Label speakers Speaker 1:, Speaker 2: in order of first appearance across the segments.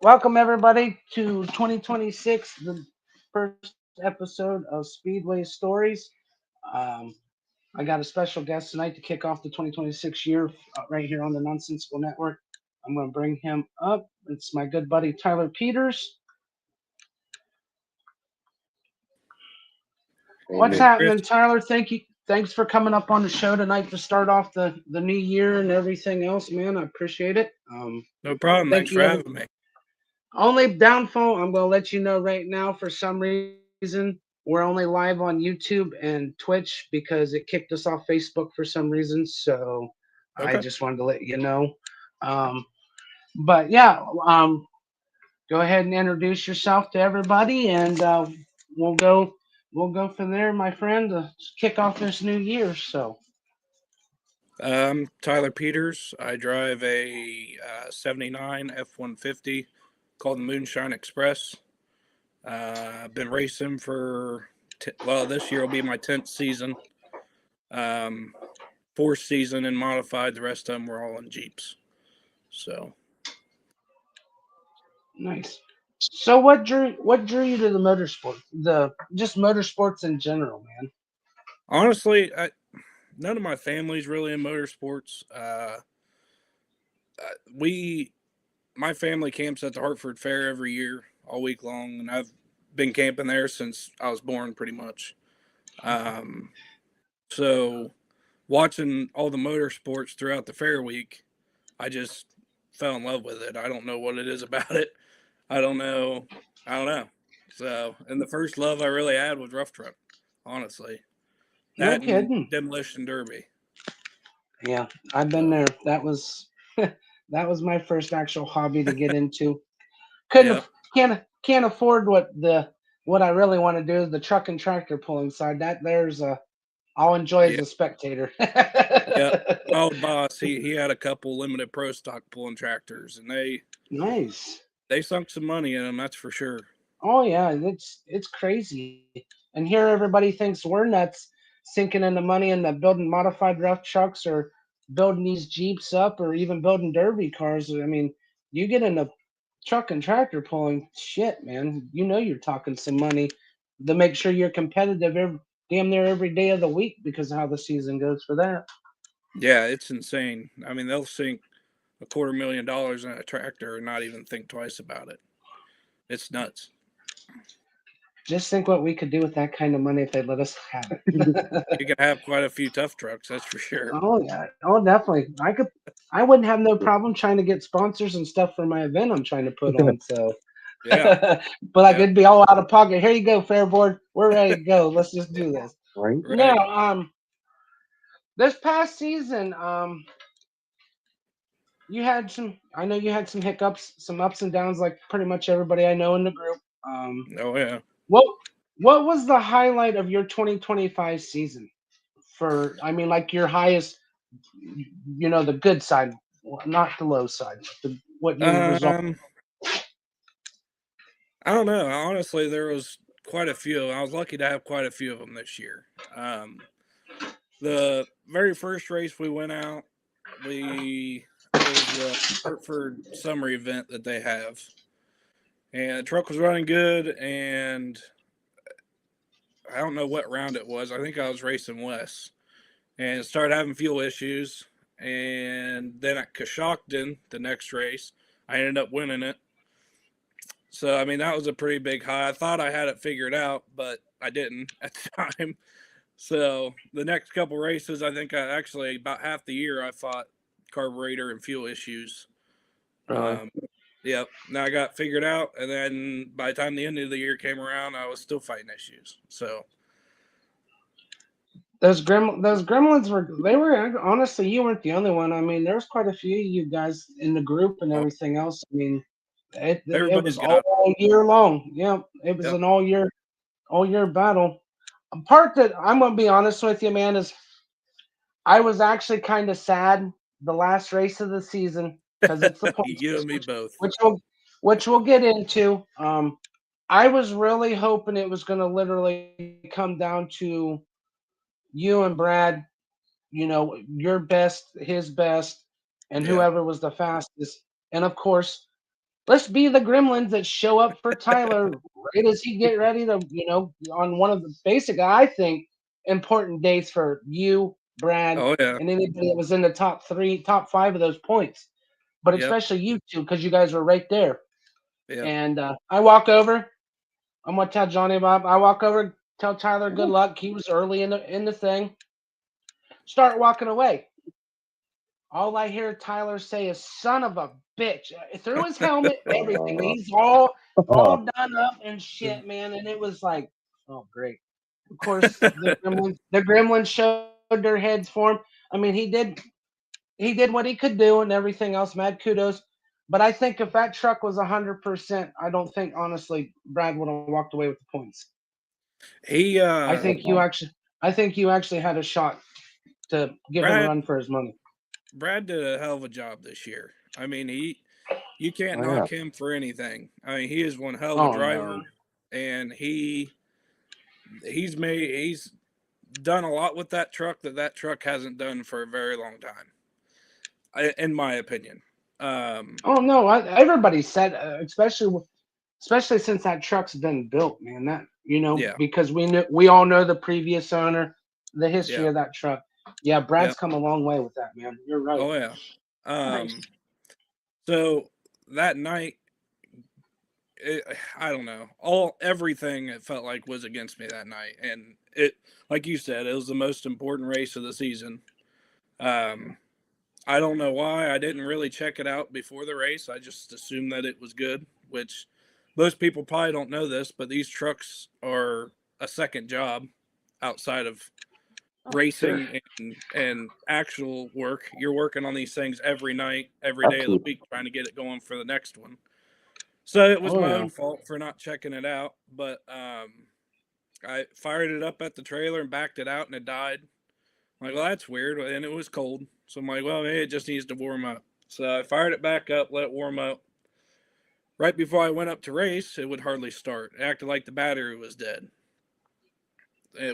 Speaker 1: Welcome everybody to 2026, the first episode of Speedway Stories. Um, I got a special guest tonight to kick off the 2026 year right here on the Nonsensical Network. I'm going to bring him up. It's my good buddy Tyler Peters. What's happening, Tyler? Thank you. Thanks for coming up on the show tonight to start off the new year and everything else, man. I appreciate it.
Speaker 2: No problem. Thanks for having me.
Speaker 1: Only downfall, I'm going to let you know right now, for some reason, we're only live on YouTube and Twitch because it kicked us off Facebook for some reason. So I just wanted to let you know. But yeah, go ahead and introduce yourself to everybody, and we'll go from there, my friend, to kick off this new year. So
Speaker 2: Tyler Peters. I drive a 79 F-150 called the Moonshine Express. I've been racing for, this year will be my 10th season. Fourth season in modified. The rest of them were all in Jeeps. So
Speaker 1: nice. So what drew you to the motorsport? Just motorsports in general, man.
Speaker 2: Honestly, none of my family's really in motorsports. My family camps at the Hartford Fair every year, all week long, and I've been camping there since I was born, pretty much. So watching all the motorsports throughout the fair week, I just fell in love with it. I don't know what it is about it. I don't know. So, and the first love I really had was rough truck, honestly. That and demolition derby.
Speaker 1: Yeah, I've been there. That was that was my first actual hobby to get into. Can't afford what I really want to do is the truck and tractor pulling side. I'll enjoy as a spectator.
Speaker 2: Yeah, my old boss, he had a couple limited pro stock pulling tractors, and they sunk some money in them, that's for sure.
Speaker 1: Oh yeah, it's crazy. And here everybody thinks we're nuts, sinking in the money and building modified rough trucks or building these Jeeps up or even building derby cars. I mean, you get in a truck and tractor pulling, shit, man. You know you're talking some money to make sure you're competitive damn near every day of the week because of how the season goes for that.
Speaker 2: Yeah, it's insane. I mean, they'll sink $250,000 in a tractor and not even think twice about it. It's nuts.
Speaker 1: Just think what we could do with that kind of money if they let us have it.
Speaker 2: You can have quite a few tough trucks, that's for sure.
Speaker 1: Oh yeah, oh definitely. I wouldn't have no problem trying to get sponsors and stuff for my event I'm trying to put on. So
Speaker 2: yeah,
Speaker 1: but I could be all out of pocket. Here you go, Fairboard. We're ready to go. Let's just do this.
Speaker 3: Right.
Speaker 1: Now, this past season, you had some. I know you had some hiccups, some ups and downs, like pretty much everybody I know in the group.
Speaker 2: Oh yeah.
Speaker 1: What was the highlight of your 2025 season? Like your highest, the good side, not the low side. What you result?
Speaker 2: I don't know. Honestly, there was quite a few. I was lucky to have quite a few of them this year. The very first race we went out, we it was the Hartford summer event that they have, and the truck was running good. And I don't know what round it was. I think I was racing West, and started having fuel issues. And then at Coshocton, the next race, I ended up winning it. So I mean that was a pretty big high. I thought I had it figured out, but I didn't at the time. So the next couple races, I think I actually about half the year I fought carburetor and fuel issues.
Speaker 1: Really.
Speaker 2: Um, yep. Now I got figured out, and then by the time the end of the year came around, I was still fighting issues. So
Speaker 1: Those gremlins were honestly, you weren't the only one. I mean, there was quite a few of you guys in the group and
Speaker 2: well,
Speaker 1: everything else. I mean, it was
Speaker 2: everybody's got it.
Speaker 1: all year long. Yeah, it was
Speaker 2: Yep.
Speaker 1: an all year battle. A part that I'm gonna be honest with you, man, is I was actually kind of sad the last race of the season because it's the points
Speaker 2: You
Speaker 1: race,
Speaker 2: and me both.
Speaker 1: which we'll get into. I was really hoping it was going to literally come down to you and Brad, your best, his best, and
Speaker 2: Yeah.
Speaker 1: whoever was the fastest. And of course, let's be the gremlins that show up for Tyler right as he get ready to, on one of the basic, I think, important dates for you, Brad,
Speaker 2: Oh yeah.
Speaker 1: and anybody that was in the top three, top five of those points. But
Speaker 2: Yep.
Speaker 1: especially you two, because you guys were right there.
Speaker 2: Yep.
Speaker 1: And I walk over. I'm gonna tell Johnny Bob. I walk over, tell Tyler good luck. He was early in the thing. Start walking away. All I hear Tyler say is "son of a bitch" through his helmet, everything. He's all done up and shit, man. And it was like, oh great. Of course, the gremlins showed their heads for him. I mean, he did what he could do and everything else. Mad kudos. But I think if that truck was 100%, I don't think honestly Brad would have walked away with the points.
Speaker 2: He
Speaker 1: I think you actually, I think you actually had a shot to give him a
Speaker 2: Brad
Speaker 1: run for his money.
Speaker 2: Brad did a hell of a job this year. I mean, you can't
Speaker 3: Oh yeah.
Speaker 2: knock him for anything. I mean, he is one hell of a
Speaker 1: Oh no.
Speaker 2: driver, and he's done a lot with that truck that truck hasn't done for a very long time, in my opinion.
Speaker 1: Oh no. Everybody said, especially since that truck's been built, man. That
Speaker 2: Yeah,
Speaker 1: because we all know the previous owner, the history
Speaker 2: yeah,
Speaker 1: of that truck. Yeah, Brad's
Speaker 2: yep.
Speaker 1: come a long way with that, man. You're right.
Speaker 2: Oh yeah.
Speaker 3: Nice.
Speaker 2: Um, so that night, I don't know. Everything it felt like was against me that night, and like you said, it was the most important race of the season. Um, I don't know why I didn't really check it out before the race. I just assumed that it was good, which most people probably don't know this, but these trucks are a second job outside of
Speaker 3: Oh, sure.
Speaker 2: racing and actual work. You're working on these things every night, every day of the
Speaker 3: Upkeep.
Speaker 2: week, trying to get it going for the next one. So it was
Speaker 1: Oh
Speaker 2: my
Speaker 1: yeah.
Speaker 2: own fault for not checking it out, but I fired it up at the trailer and backed it out, and it died. I'm like, well, that's weird, and it was cold, so I'm like, well, maybe it just needs to warm up. So I fired it back up, let it warm up. Right before I went up to race, it would hardly start. It acted like the battery was dead,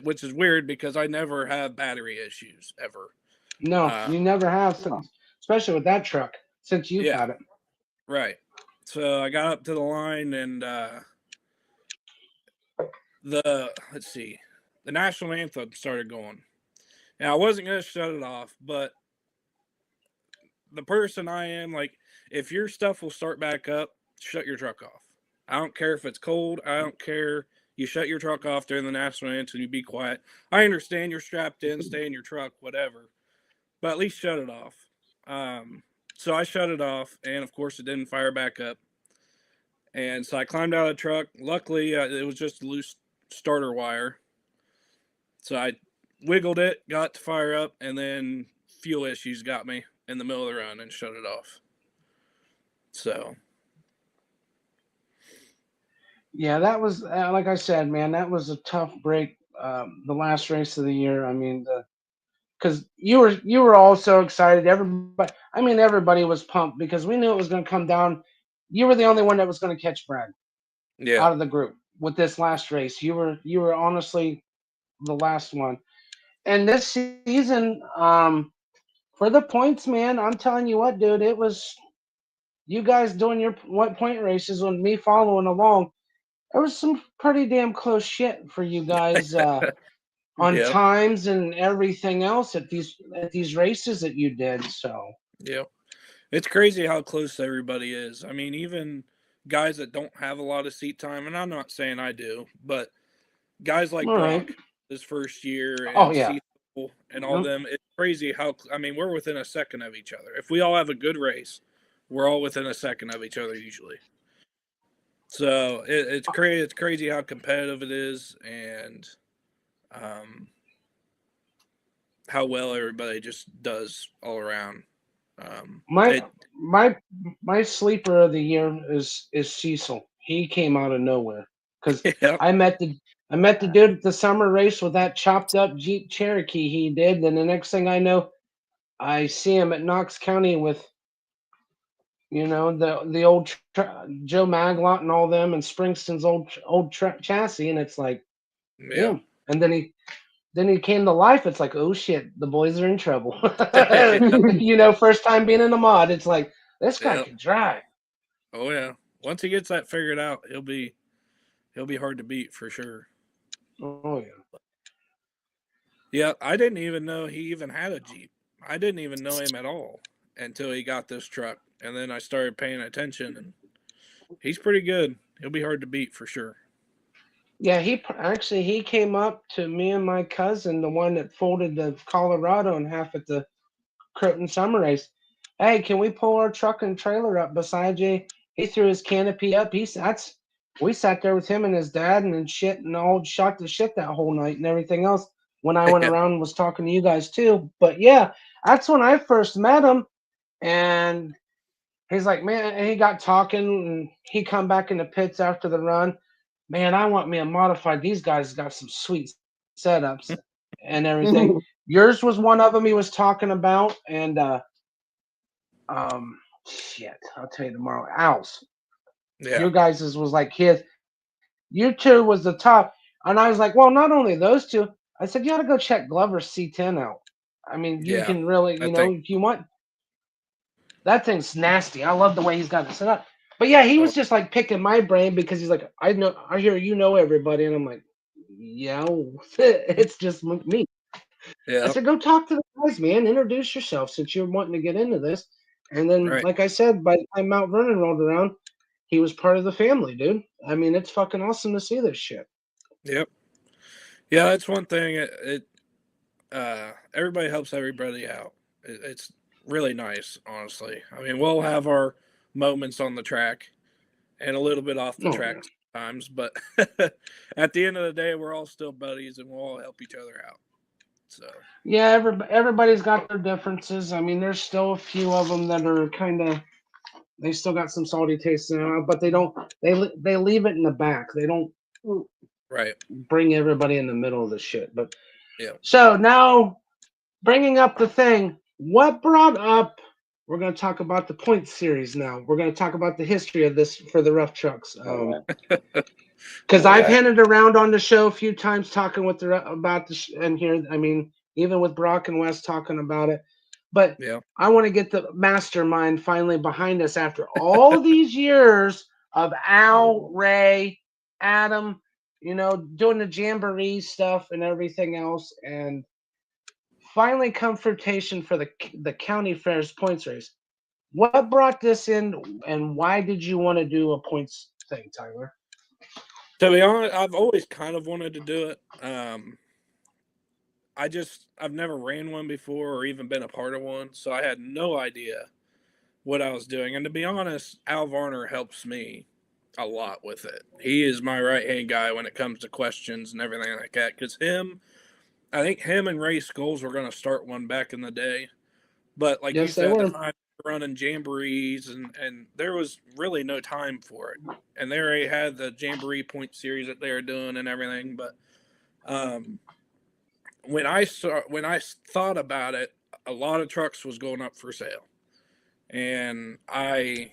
Speaker 2: which is weird because I never have battery issues ever.
Speaker 1: No,
Speaker 2: Uh,
Speaker 1: you never have,
Speaker 3: Oh,
Speaker 1: especially with that truck since you've
Speaker 2: yeah,
Speaker 1: had it.
Speaker 2: right. So I got up to the line, and let's see, the national anthem started going. Now I wasn't gonna shut it off, but the person I am, like, if your stuff will start back up, shut your truck off. I don't care if it's cold. I don't care. You shut your truck off during the national anthem. You be quiet. I understand you're strapped in, stay in your truck, whatever, but at least shut it off. Um, so I shut it off, and of course it didn't fire back up. And so I climbed out of the truck. Luckily, it was just a loose starter wire. So I wiggled it, got to fire up, and then fuel issues got me in the middle of the run and shut it off. So
Speaker 1: Yeah, that was like I said, man. That was a tough break. The last race of the year. I mean, because you were all so excited. Everybody was pumped because we knew it was going to come down. You were the only one that was going to catch Brad
Speaker 2: yeah,
Speaker 1: out of the group. with this last race. You were honestly the last one. And this season, for the points, man, I'm telling you what, dude, it was you guys doing your what point races and me following along. There was some pretty damn close shit for you guys on
Speaker 2: Yep.
Speaker 1: times and everything else at these races that you did. So
Speaker 2: Yep. It's crazy how close everybody is. I mean, even guys that don't have a lot of seat time, and I'm not saying I do, but guys like
Speaker 1: all right.
Speaker 2: Brock, his first year,
Speaker 1: Oh
Speaker 2: and
Speaker 1: yeah.
Speaker 2: Cecil, and all them, it's crazy how, I mean, we're within a second of each other. If we all have a good race, we're all within a second of each other usually. So it's crazy. It's crazy how competitive it is, and um, how well everybody just does all around.
Speaker 1: My
Speaker 2: It
Speaker 1: my my sleeper of the year is Cecil. He came out of nowhere because
Speaker 2: yeah
Speaker 1: I met the I met the dude at the summer race with that chopped up Jeep Cherokee he did. Then the next thing I know, I see him at Knox County with the old Joe Maglot and all them and Springston's old chassis, and it's like
Speaker 2: yeah
Speaker 1: damn. And then he came to life. It's like, oh shit, the boys are in trouble.
Speaker 2: yeah
Speaker 1: First time being in a mod, it's like this guy
Speaker 2: yeah.
Speaker 1: can drive.
Speaker 2: Oh yeah. Once he gets that figured out, he'll be hard to beat for sure.
Speaker 1: Oh yeah.
Speaker 2: Yeah, I didn't even know he even had a Jeep. I didn't even know him at all until he got this truck, and then I started paying attention, and he's pretty good. He'll be hard to beat for sure.
Speaker 1: Yeah, he came up to me and my cousin, the one that folded the Colorado in half at the Croton Summer Race. Hey, can we pull our truck and trailer up beside you? He threw his canopy up. We sat there with him and his dad and shit and all shot the shit that whole night and everything else. When I went
Speaker 2: yeah,
Speaker 1: around and was talking to you guys too. But yeah, that's when I first met him. And he's like, man, and he got talking and he come back in the pits after the run. Man, I want me a modified. These guys got some sweet setups and everything. Yours was one of them he was talking about, and shit, I'll tell you tomorrow. Owls,
Speaker 2: yeah,
Speaker 1: your guys's was like his. You two was the top, and I was like, well, not only those two. I said you got to go check Glover's C10 out. I mean, you
Speaker 2: yeah.
Speaker 1: can really,
Speaker 2: I think.
Speaker 1: if you want, that thing's nasty. I love the way he's got it set up. But yeah, he
Speaker 2: Oh
Speaker 1: was just like picking my brain because he's like, I hear you know everybody, and I'm like, yeah, it's just me. I
Speaker 2: yeah,
Speaker 1: said, go talk to the guys, man. Introduce yourself since you're wanting to get into this. And then,
Speaker 2: right.
Speaker 1: like I said, by the time Mount Vernon rolled around, he was part of the family, dude. I mean, it's fucking awesome to see this shit.
Speaker 2: Yep. Yeah, that's one thing. Everybody helps everybody out. It's really nice, honestly. I mean, we'll have our moments on the track and a little bit off the
Speaker 1: Oh, yeah.
Speaker 2: track sometimes, but at the end of the day, we're all still buddies and we'll all help each other out. So,
Speaker 1: Yeah, everybody's got their differences. I mean, there's still a few of them that are kind of they still got some salty taste in them, but they don't. They leave it in the back. They don't
Speaker 2: right.
Speaker 1: bring everybody in the middle of the shit. But
Speaker 2: Yeah.
Speaker 1: so now bringing up the thing, what brought up? We're going to talk about the point series now. We're going to talk about the history of this for the rough trucks. Because I've handed around on the show a few times talking with about and here, I mean, even with Brock and Wes talking about it. But
Speaker 2: Yeah.
Speaker 1: I want to get the mastermind finally behind us after all these years of Al, Ray, Adam, doing the jamboree stuff and everything else, and finally confrontation for the county fairs points race. What brought this in, and why did you want to do a points thing, Tyler?
Speaker 2: To be honest, I've always kind of wanted to do it. I've never ran one before or even been a part of one, so I had no idea what I was doing. And to be honest, Al Varner helps me a lot with it. He is my right hand guy when it comes to questions and everything like that. Because I think him and Ray Skulls were going to start one back in the day. But like you
Speaker 1: Yes, they
Speaker 2: said, at the
Speaker 1: were.
Speaker 2: time running jamborees and there was really no time for it. And they already had the jamboree point series that they were doing and everything. But um, when I thought about it, a lot of trucks was going up for sale, and I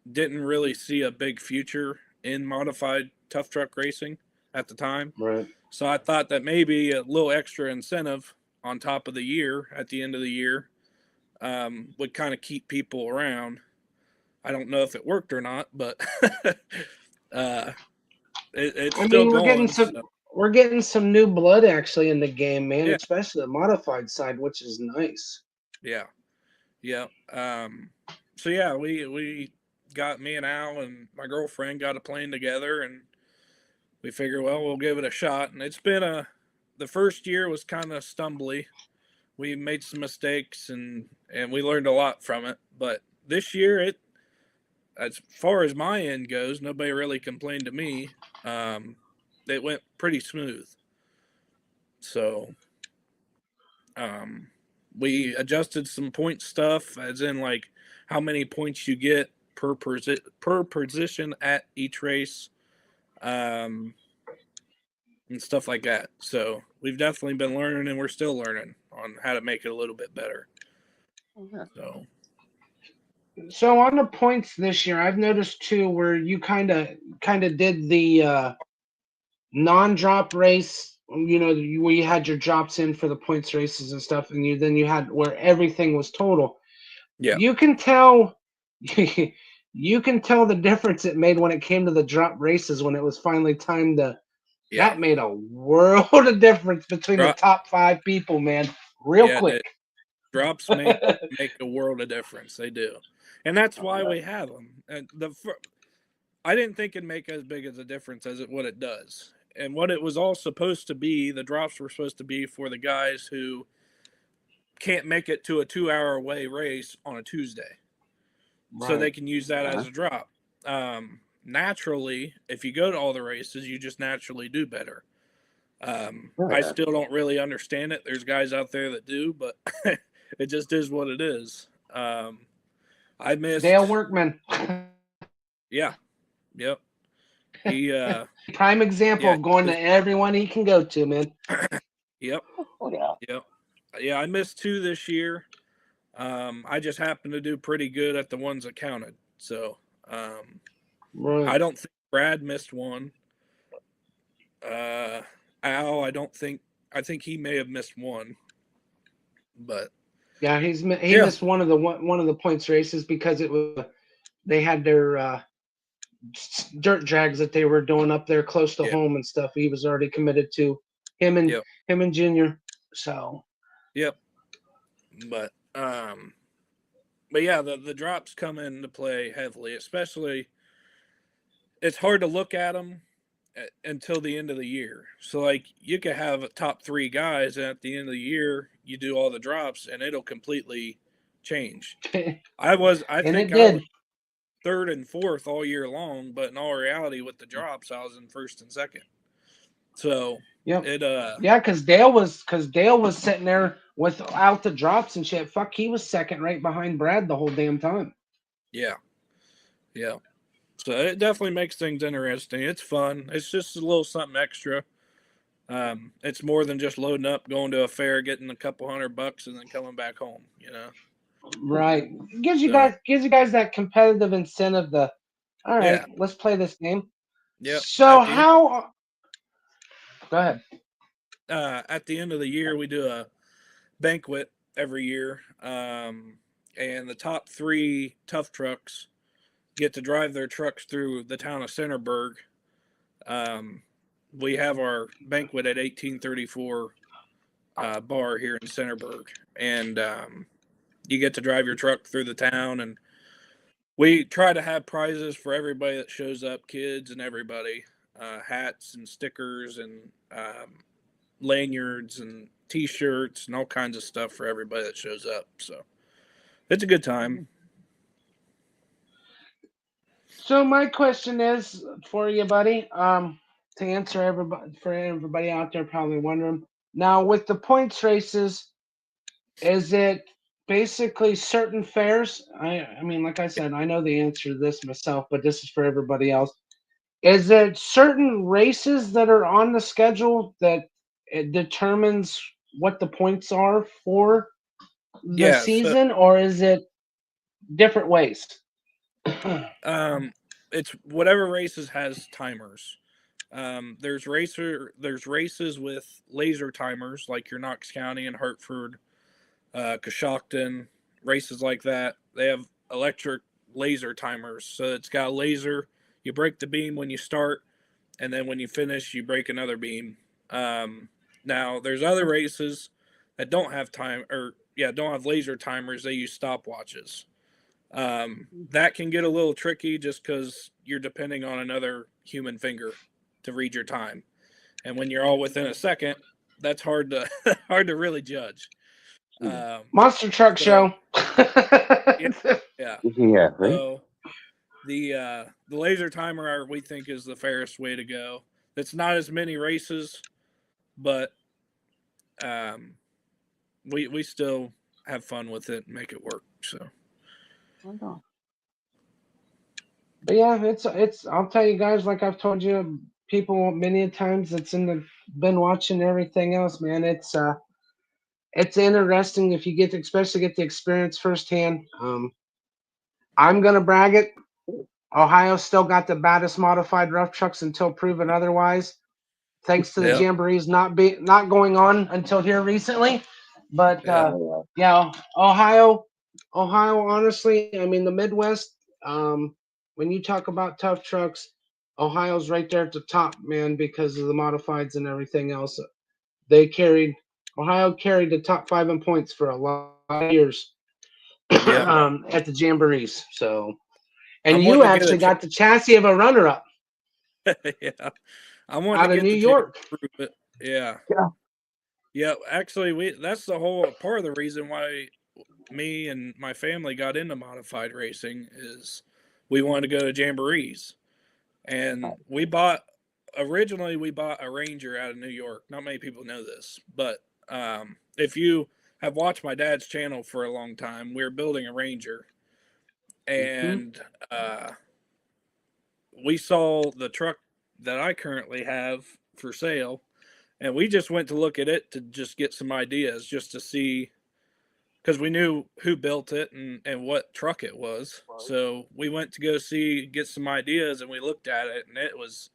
Speaker 2: didn't really see a big future in modified tough truck racing at the time.
Speaker 1: Right.
Speaker 2: So I thought that maybe a little extra incentive on top of the year at the end of the year would kind of keep people around. I don't know if it worked or not, but it's
Speaker 1: I
Speaker 2: still
Speaker 1: mean,
Speaker 2: going. So,
Speaker 1: we're getting some new blood actually in the game, man.
Speaker 2: yeah,
Speaker 1: Especially the modified side, which is nice.
Speaker 2: yeah, yeah. So yeah, we got me and Al and my girlfriend got a plane together, and we figured, well, we'll give it a shot. And it's been the first year was kind of stumbly. We made some mistakes and we learned a lot from it. But this year, as far as my end goes, nobody really complained to me. It went pretty smooth. So we adjusted some point stuff, as in like how many points you get per position at each race, and stuff like that. So we've definitely been learning, and we're still learning on how to make it a little bit better. So
Speaker 1: So on the points this year, I've noticed too where you kind of did the non-drop race. You know, where you had your drops in for the points races and stuff, and you had where everything was total.
Speaker 2: yeah,
Speaker 1: You can tell, you can tell the difference it made when it came to the drop races when it was finally time to.
Speaker 2: yeah,
Speaker 1: That made a world of difference between the
Speaker 2: drop,
Speaker 1: top 5 people, man. Real
Speaker 2: yeah.
Speaker 1: quick.
Speaker 2: Drops make a world of difference. They do, and that's why we have them. And I didn't think it'd make as big as a difference as what it does. And what it was all supposed to be, the drops were supposed to be for the guys who can't make it to a 2 hour away race on a Tuesday. So they
Speaker 1: Right.
Speaker 2: can use that as
Speaker 1: Yeah.
Speaker 2: a drop. Naturally, if you go to all the races, you just naturally do better. I
Speaker 1: Yeah.
Speaker 2: still don't really understand it. There's guys out there that do, but it just is what it is. I
Speaker 1: Dale
Speaker 2: missed,
Speaker 1: Workman.
Speaker 2: yeah, yep. He,
Speaker 1: Prime example
Speaker 2: yeah,
Speaker 1: of going to everyone he can go to, man.
Speaker 2: yep,
Speaker 1: Oh, yeah.
Speaker 2: yep, yeah. I missed 2 this year. I just happened to do pretty good at the ones that counted. So
Speaker 1: Right.
Speaker 2: I don't think Brad missed one. Al, I don't think. I think he may have missed one, but
Speaker 1: Yeah, he
Speaker 2: yeah,
Speaker 1: missed one of the points races because it was they had their dirt drags that they were doing up there close to
Speaker 2: yeah,
Speaker 1: home and stuff. He was already committed to him and
Speaker 2: yep,
Speaker 1: him and Junior. So
Speaker 2: yep. But but yeah, the drops come into play heavily, especially. It's hard to look at them until the end of the year. So like you could have a top 3 guys, and at the end of the year, you do all the drops, and it'll completely change.
Speaker 1: and
Speaker 2: I think
Speaker 1: it
Speaker 2: I
Speaker 1: did.
Speaker 2: was third and fourth all year long, but in all reality, with the drops, I was in first and second. So
Speaker 1: Yep.
Speaker 2: it
Speaker 1: Yeah, because Dale was sitting there without the drops and shit. Fuck, he was second right behind Brad the whole damn time.
Speaker 2: yeah, yeah. So it definitely makes things interesting. It's fun. It's just a little something extra. It's more than just loading up, going to a fair, getting a couple $100, and then coming back home.
Speaker 1: Right.
Speaker 2: So
Speaker 1: Gives you guys that competitive incentive to all right,
Speaker 2: yeah,
Speaker 1: let's play this game.
Speaker 2: yep.
Speaker 1: So how go ahead.
Speaker 2: At the end of the year, we do a banquet every year, and the top 3 tough trucks get to drive their trucks through the town of Centerburg. Um, we have our banquet at 1834 bar here in Centerburg, and you get to drive your truck through the town, and we try to have prizes for everybody that shows up, kids and everybody, hats and stickers and lanyards and T-shirts and all kinds of stuff for everybody that shows up. So it's a good time.
Speaker 1: So my question is for you, buddy. To answer everybody for everybody out there probably wondering. Now with the points races, is it basically certain fairs? I mean, like I said, I know the answer to this myself, but this is for everybody else. Is it certain races that are on the schedule that it determines what the points are for the
Speaker 2: Yeah. So
Speaker 1: season, or is it different ways?
Speaker 2: it's whatever races has timers. There's races with laser timers like your Knox County and Hartford, Coshocton, races like that. They have electric laser timers, so it's got a laser. You break the beam when you start, and then when you finish, you break another beam. Now there's other races that don't have don't have laser timers. They use stopwatches. That can get a little tricky just because you're depending on another human finger to read your time, and when you're all within a second, that's hard to hard to really judge.
Speaker 1: Monster truck
Speaker 2: So
Speaker 1: show.
Speaker 2: yeah, yeah.
Speaker 4: Yeah, right?
Speaker 2: So the laser timer we think is the fairest way to go. It's not as many races, but um, we still have fun with it and make it work. So
Speaker 1: But yeah, it's. I'll tell you guys, like I've told you, people many times that's been watching everything else, man. It's interesting if you especially get the experience firsthand. I'm gonna brag it. Ohio still got the baddest modified rough trucks until proven otherwise. Thanks to the
Speaker 2: yeah,
Speaker 1: jamborees not going on until here recently. But
Speaker 2: yeah,
Speaker 1: yeah, Ohio. Honestly, I mean the Midwest. When you talk about tough trucks, Ohio's right there at the top, man, because of the modifieds and everything else. They carried Ohio carried the top five in points for a lot of years
Speaker 2: yeah.
Speaker 1: at the jamborees. So, and
Speaker 2: I'm
Speaker 1: you
Speaker 2: wanting to get
Speaker 1: actually got the chassis of a runner-up
Speaker 2: yeah, I want to
Speaker 1: out of
Speaker 2: get
Speaker 1: New
Speaker 2: the chance
Speaker 1: York.
Speaker 2: to prove it. Yeah,
Speaker 4: Yeah.
Speaker 2: yeah. Actually, that's the whole part of the reason why me and my family got into modified racing is we wanted to go to jamborees, and originally we bought a Ranger out of New York. Not many people know this, but if you have watched my dad's channel for a long time, we were building a Ranger,
Speaker 1: Mhm.
Speaker 2: and we saw the truck that I currently have for sale, and we just went to look at it to just get some ideas, just to see, because we knew who built it and what truck it was. So we went to go get some ideas, and we looked at it, and it was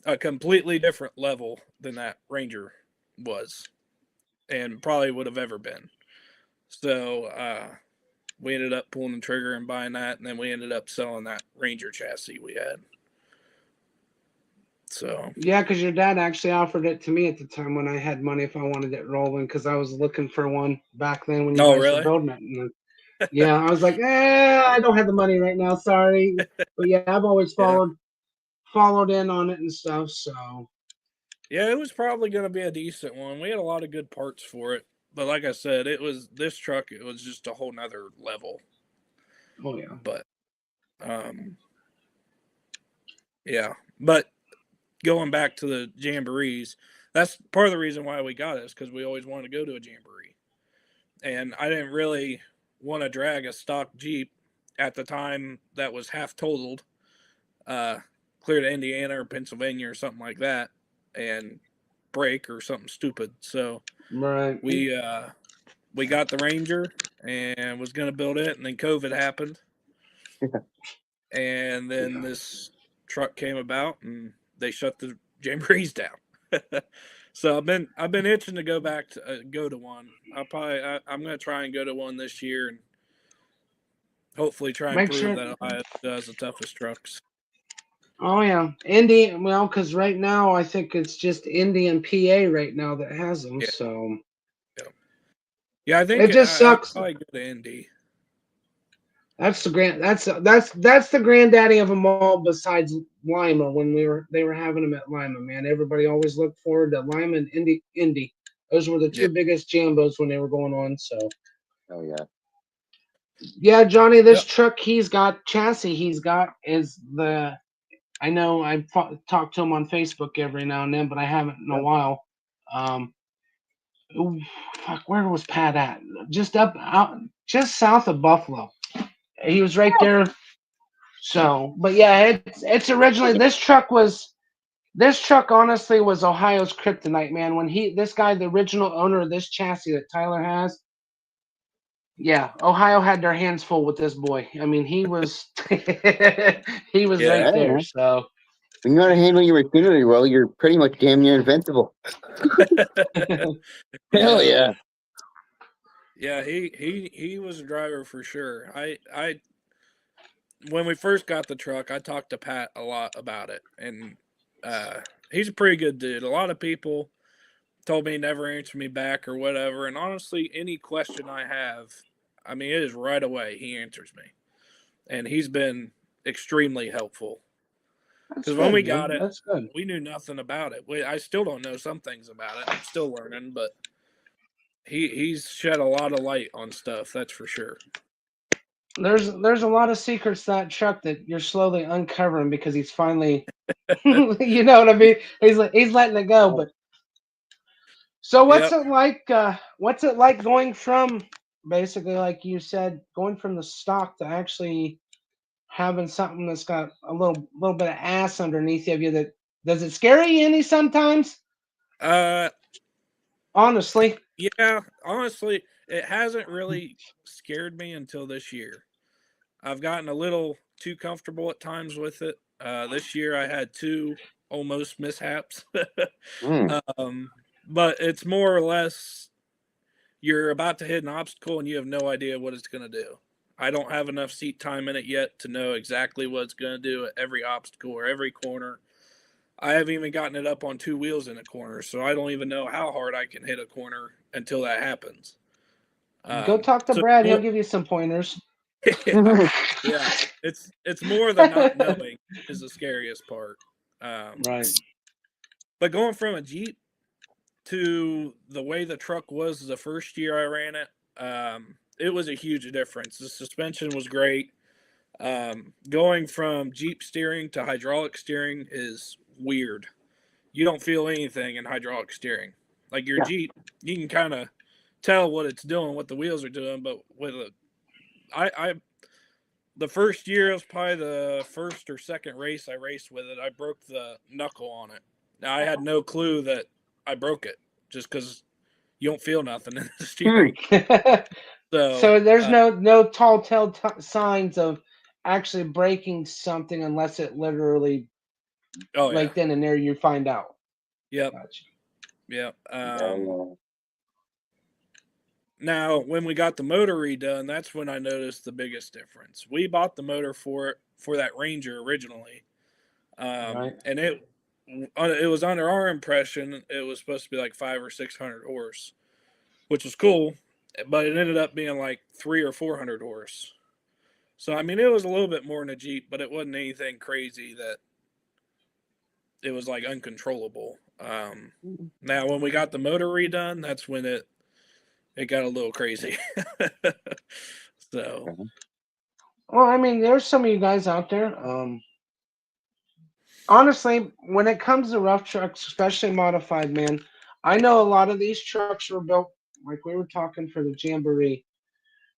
Speaker 2: a completely different level than that Ranger was, and probably would have ever been. So we ended up pulling the trigger and buying that, and then we ended up selling that Ranger chassis we had. So
Speaker 1: Yeah, because your dad actually offered it to me at the time when I had money if I wanted it rolling, because I was looking for one back then when you
Speaker 2: oh
Speaker 1: guys were
Speaker 2: really?
Speaker 1: building it. And yeah, I was like, I don't have the money right now, sorry. But yeah, I've always
Speaker 2: Yeah.
Speaker 1: followed in on it and stuff. So
Speaker 2: Yeah, it was probably going to be a decent one. We had a lot of good parts for it. But like I said, this truck, it was just a whole nother level.
Speaker 1: oh yeah.
Speaker 2: But, um, yeah. But going back to the jamborees, that's part of the reason why we got it is because we always wanted to go to a jamboree. And I didn't really want to drag a stock Jeep at the time that was half totaled, uh, clear to Indiana or Pennsylvania or something like that, and break or something stupid. So
Speaker 1: Right.
Speaker 2: we got the Ranger and was going to build it, and then COVID happened, and then this truck came about, and they shut the jamborees down. So I've been itching to go back to go to one. I'm going to try and go to one this year, and hopefully try and
Speaker 1: Make
Speaker 2: prove
Speaker 1: sure.
Speaker 2: that Ohio does the toughest trucks.
Speaker 1: Oh yeah, Indy. Well, because right now I think it's just Indy and PA right now that has them.
Speaker 2: Yeah,
Speaker 1: So
Speaker 2: yeah, yeah. I think
Speaker 1: it just
Speaker 2: I'd
Speaker 1: sucks.
Speaker 2: probably go to Indy.
Speaker 1: That's the grand. That's the granddaddy of them all. Besides Lima, when they were having them at Lima, man, everybody always looked forward to Lima and Indy. Indy. Those were the
Speaker 2: Yeah,
Speaker 1: two biggest jambos when they were going on. So
Speaker 4: Oh yeah.
Speaker 1: yeah, Johnny, this
Speaker 2: yep,
Speaker 1: truck he's got is the. I know I talked to him on Facebook every now and then, but I haven't in a
Speaker 4: Yeah.
Speaker 1: while. Um, ooh, fuck, where was Pat at? Just up out, just south of Buffalo. He was right there. So, but yeah, it's originally this truck honestly was Ohio's kryptonite, man. When this guy, the original owner of this chassis that Tyler has, yeah, Ohio had their hands full with this boy. I mean, he was he was
Speaker 2: yeah.
Speaker 1: right
Speaker 4: Yeah,
Speaker 1: there.
Speaker 4: yeah.
Speaker 1: So
Speaker 4: When you know how to handle your machinery well, you're pretty much damn near invincible. Hell yeah.
Speaker 2: Yeah, he was a driver for sure. I when we first got the truck, I talked to Pat a lot about it, and he's a pretty good dude. A lot of people told me he never answered me back or whatever, and honestly, any question I have, I mean, it is right away he answers me, and he's been extremely helpful.
Speaker 1: That's
Speaker 2: Because when we
Speaker 1: good,
Speaker 2: got
Speaker 1: man.
Speaker 2: it,
Speaker 1: That's good.
Speaker 2: we knew nothing about it. I still don't know some things about it. I'm still learning, but he's shed a lot of light on stuff. That's for sure.
Speaker 1: There's a lot of secrets to that truck that you're slowly uncovering because he's finally, you know what I mean. He's letting it go. But so
Speaker 2: Yep.
Speaker 1: what's it like going from basically like you said, going from the stock to actually having something that's got a little bit of ass underneath of you? That does it scare you any sometimes?
Speaker 2: Uh,
Speaker 1: Honestly,
Speaker 2: yeah. Honestly, it hasn't really scared me until this year. I've gotten a little too comfortable at times with it. This year I had two almost mishaps.
Speaker 4: Mm.
Speaker 2: um, but it's more or less you're about to hit an obstacle and you have no idea what it's going to do. I don't have enough seat time in it yet to know exactly what it's going to do at every obstacle or every corner. I haven't even gotten it up on two wheels in a corner, so I don't even know how hard I can hit a corner until that happens.
Speaker 1: go talk to
Speaker 2: So
Speaker 1: Brad. He'll give you some pointers.
Speaker 2: yeah, yeah, it's more the not knowing is the scariest part.
Speaker 1: Right.
Speaker 2: But going from a Jeep to the way the truck was the first year I ran it, it was a huge difference. The suspension was great. Going from Jeep steering to hydraulic steering is weird. You don't feel anything in hydraulic steering. Like your
Speaker 4: Yeah.
Speaker 2: Jeep, you can kind of tell what it's doing, what the wheels are doing, but with I the first year, it was probably the first or second race I raced with it. I broke the knuckle on it. Now I had no clue that I broke it just because you don't feel nothing in the steering. So,
Speaker 1: So there's no tall tale signs of actually breaking something unless it literally
Speaker 2: oh yeah,
Speaker 1: right then and there you find out.
Speaker 2: yep,
Speaker 1: Gotcha.
Speaker 2: yep.
Speaker 4: Yeah.
Speaker 2: Now when we got the motor redone, that's when I noticed the biggest difference. We bought the motor for that Ranger originally,
Speaker 1: Right.
Speaker 2: and it was under our impression it was supposed to be like 500 or 600 horse, which was cool, but it ended up being like 300 or 400 horse. So I mean, it was a little bit more than a Jeep, but it wasn't anything crazy that it was like uncontrollable. Now when we got the motor redone, that's when it got a little crazy. So
Speaker 1: Well, I mean, there's some of you guys out there. Honestly, when it comes to rough trucks, especially modified, man, I know a lot of these trucks were built like we were talking for the Jamboree.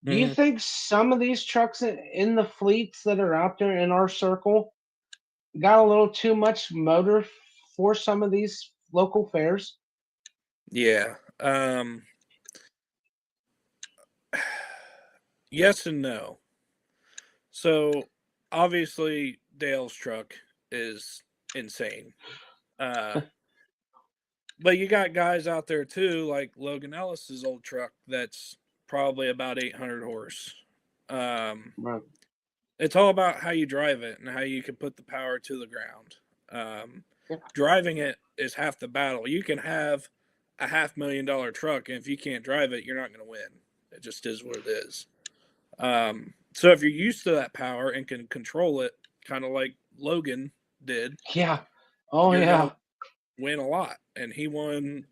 Speaker 1: Do you
Speaker 2: mhm.
Speaker 1: think some of these trucks in the fleets that are out there in our circle got a little too much motor for some of these local fairs?
Speaker 2: Yeah. Yes and no. So obviously Dale's truck is insane. Uh, but you got guys out there too, like Logan Ellis's old truck that's probably about 800 horse. Um,
Speaker 1: Right.
Speaker 2: it's all about how you drive it and how you can put the power to the ground. Um,
Speaker 4: Yeah.
Speaker 2: Driving it is half the battle. You can have a $500,000 truck, and if you can't drive it, you're not going to win. It just is what it is. So if you're used to that power and can control it, kind of like Logan did,
Speaker 1: Yeah. Oh
Speaker 2: you're going
Speaker 1: yeah.
Speaker 2: to win a lot. And he won,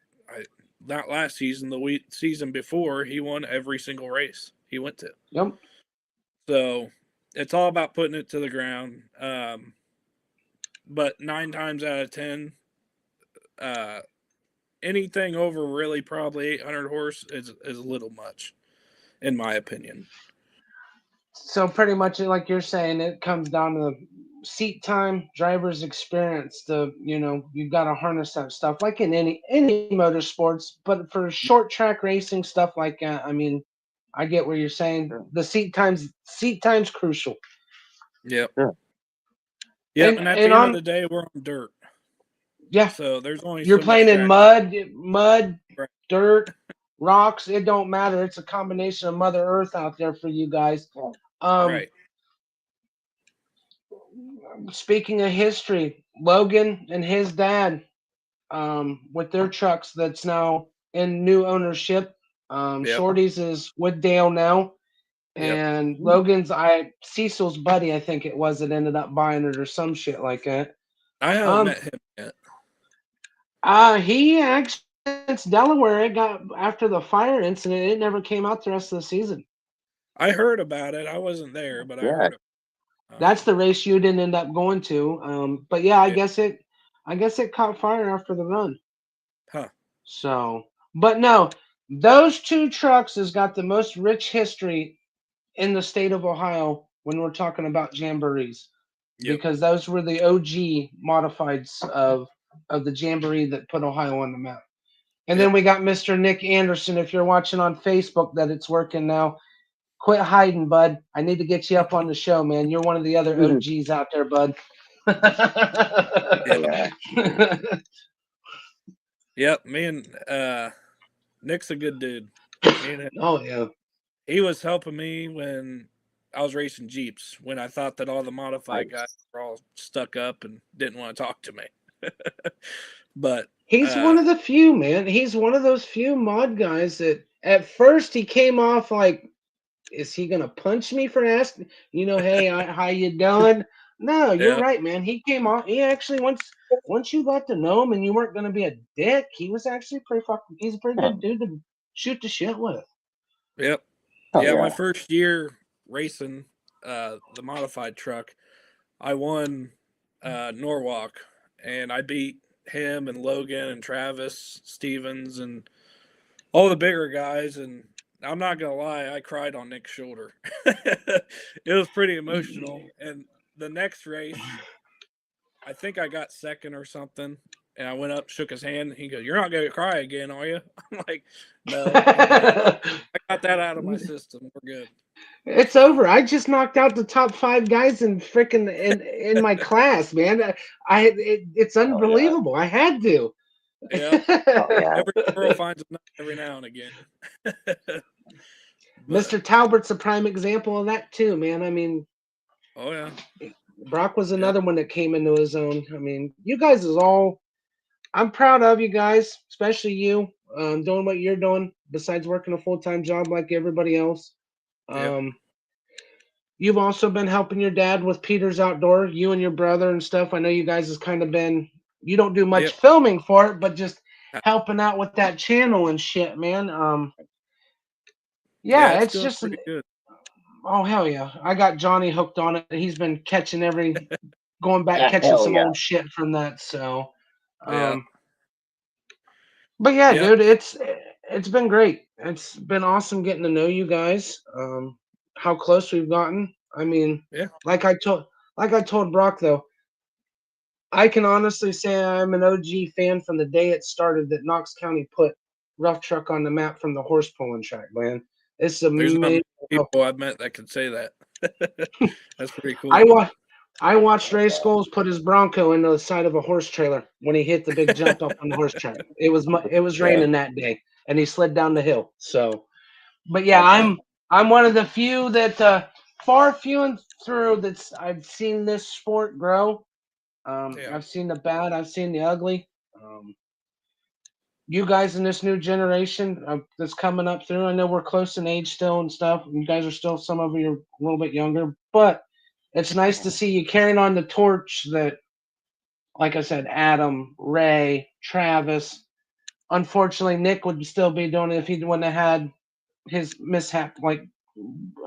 Speaker 2: not last season, the season before, he won every single race he went to.
Speaker 1: Yep.
Speaker 2: So it's all about putting it to the ground. But 9 times out of 10, uh, anything over really probably 800 horse is a little much, in my opinion.
Speaker 1: So pretty much like you're saying, it comes down to the seat time, driver's experience. You've got to harness that stuff like in any motorsports, but for short track racing stuff like that, I mean, I get what you're saying.
Speaker 4: Sure.
Speaker 1: The seat time's crucial.
Speaker 2: Yep.
Speaker 4: Sure.
Speaker 2: Yeah, and at the end of the day, we're on dirt.
Speaker 1: Yeah.
Speaker 2: So there's only
Speaker 1: You're
Speaker 2: so
Speaker 1: playing
Speaker 2: much
Speaker 1: in
Speaker 2: track.
Speaker 1: mud,
Speaker 2: Right.
Speaker 1: dirt, rocks. It don't matter. It's a combination of Mother Earth out there for you guys.
Speaker 2: Right.
Speaker 1: Speaking of history, Logan and his dad, with their trucks that's now in new ownership.
Speaker 2: Yep.
Speaker 1: Shorty's is with Dale now.
Speaker 2: Yep.
Speaker 1: And Logan's Cecil's buddy, I think it was, that ended up buying it or some shit like that.
Speaker 2: I haven't met him yet.
Speaker 1: He actually, since Delaware, it got after the fire incident, it never came out the rest of the season.
Speaker 2: I heard about it. I wasn't there, but I heard it.
Speaker 1: That's the race you didn't end up going to. But yeah, I guess it caught fire after the run.
Speaker 2: Huh.
Speaker 1: So, but no, those two trucks has got the most rich history in the state of Ohio when we're talking about jamborees, because those were the OG modifieds of the jamboree that put Ohio on the map. And then we got Mr. Nick Anderson. If you're watching on Facebook, that it's working now. Quit hiding, bud. I need to get you up on the show, man. You're one of the other OGs out there, bud.
Speaker 2: Yep. Me and Nick's a good dude. Me and him.
Speaker 1: Oh yeah.
Speaker 2: He was helping me when I was racing Jeeps, when I thought that all the modified guys were all stuck up and didn't want to talk to me. But
Speaker 1: he's one of the few, man. He's one of those few mod guys that at first he came off like, is he gonna punch me for asking? Hey, how you doing? No, you're right, man. He came off. He actually once you got to know him and you weren't gonna be a dick, he was actually he's a pretty good dude to shoot the shit with.
Speaker 2: Yep. My first year racing the modified truck, I won Norwalk, and I beat him and Logan and Travis Stevens and all the bigger guys. And I'm not gonna lie, I cried on Nick's shoulder. It was pretty emotional. And the next race, I think I got second or something. And I went up, shook his hand, and he goes, "You're not gonna cry again, are you?" I'm like, "No, I got that out of my system. We're good."
Speaker 1: It's over. I just knocked out the top 5 guys in freaking in my class, man. It's unbelievable. I had to.
Speaker 2: Yeah. Every girl finds a nut every now and again.
Speaker 1: Mr. Talbert's a prime example of that too, man. I mean,
Speaker 2: oh yeah.
Speaker 1: Brock was another one that came into his own. I mean, you guys is all. I'm proud of you guys, especially you, doing what you're doing. Besides working a full-time job like everybody else, you've also been helping your dad with Peter's Outdoor. You and your brother and stuff. I know you guys has kind of been. You don't do much filming for it, but just helping out with that channel and shit, man. It's just
Speaker 2: pretty good.
Speaker 1: Oh hell yeah! I got Johnny hooked on it. He's been catching going back catching some old shit from that. So, but dude, it's been great. It's been awesome getting to know you guys. How close we've gotten. I mean, like I told Brock though, I can honestly say I'm an OG fan from the day it started that Knox County put rough truck on the map from the horse pulling track, man. It's amazing.
Speaker 2: There's not people I've met that could say that. That's pretty cool.
Speaker 1: I watched Ray Scholes put his Bronco into the side of a horse trailer when he hit the big jump up on the horse track. It was raining that day, and he slid down the hill. So, but yeah, I'm one of the few that far few and through that's I've seen this sport grow. I've seen the bad, I've seen the ugly. You guys in this new generation that's coming up through, I know we're close in age still and stuff. You guys are still, some of you are a little bit younger, but it's nice to see you carrying on the torch that, like I said, Adam, Ray, Travis. Unfortunately, Nick would still be doing it if he wouldn't have had his mishap, like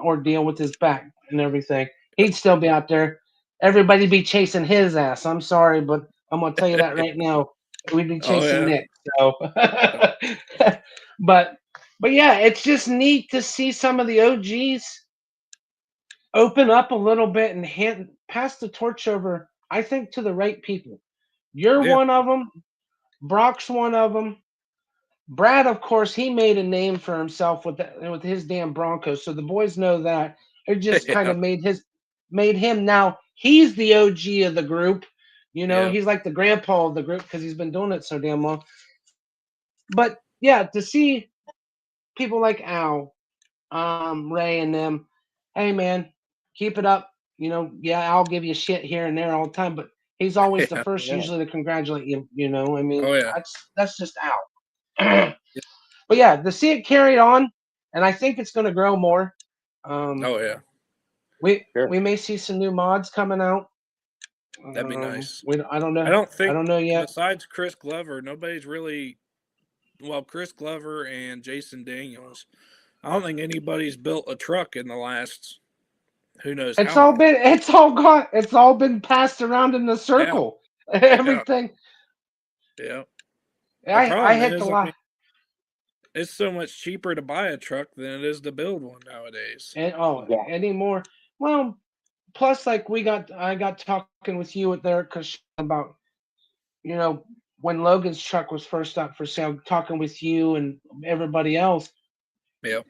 Speaker 1: ordeal with his back and everything. He'd still be out there. Everybody be chasing his ass. I'm sorry, but I'm gonna tell you that right now. We'd be chasing Nick. So, but yeah, it's just neat to see some of the OGs open up a little bit and pass the torch over. I think to the right people. You're one of them. Brock's one of them. Brad, of course, he made a name for himself with his damn Broncos. So the boys know that. It just kind of made him now. he's the OG of the group. You know,
Speaker 2: Yeah.
Speaker 1: he's like the grandpa of the group because he's been doing it so damn long. But yeah, to see people like Al, Ray, and them, hey man, keep it up. You know, yeah, I'll give you shit here and there all the time, but he's always the
Speaker 2: Yeah.
Speaker 1: first
Speaker 4: Yeah.
Speaker 1: usually to congratulate you. You know, I mean,
Speaker 2: Oh yeah.
Speaker 1: that's just Al. But yeah, to see it carried on, and I think it's going to grow more.
Speaker 2: Oh yeah.
Speaker 4: Sure.
Speaker 1: We may see some new mods coming out.
Speaker 2: That'd be nice.
Speaker 1: I don't know.
Speaker 2: I don't
Speaker 1: I
Speaker 2: think
Speaker 1: don't know yet.
Speaker 2: besides Chris Glover, nobody's really Chris Glover and Jason Daniels. I don't think anybody's built a truck in the last who knows how long.
Speaker 1: It's all been passed around in the
Speaker 2: Yeah.
Speaker 1: circle.
Speaker 2: Yeah.
Speaker 1: Everything.
Speaker 2: Yeah. The
Speaker 1: I
Speaker 2: problem
Speaker 1: hit the
Speaker 2: is, I
Speaker 1: lot.
Speaker 2: mean, it's so much cheaper to buy a truck than it is to build one nowadays.
Speaker 1: And
Speaker 4: Yeah.
Speaker 1: anymore. Well, plus like I got talking with you there because about when Logan's truck was first up for sale, talking with you and everybody else
Speaker 2: Yeah.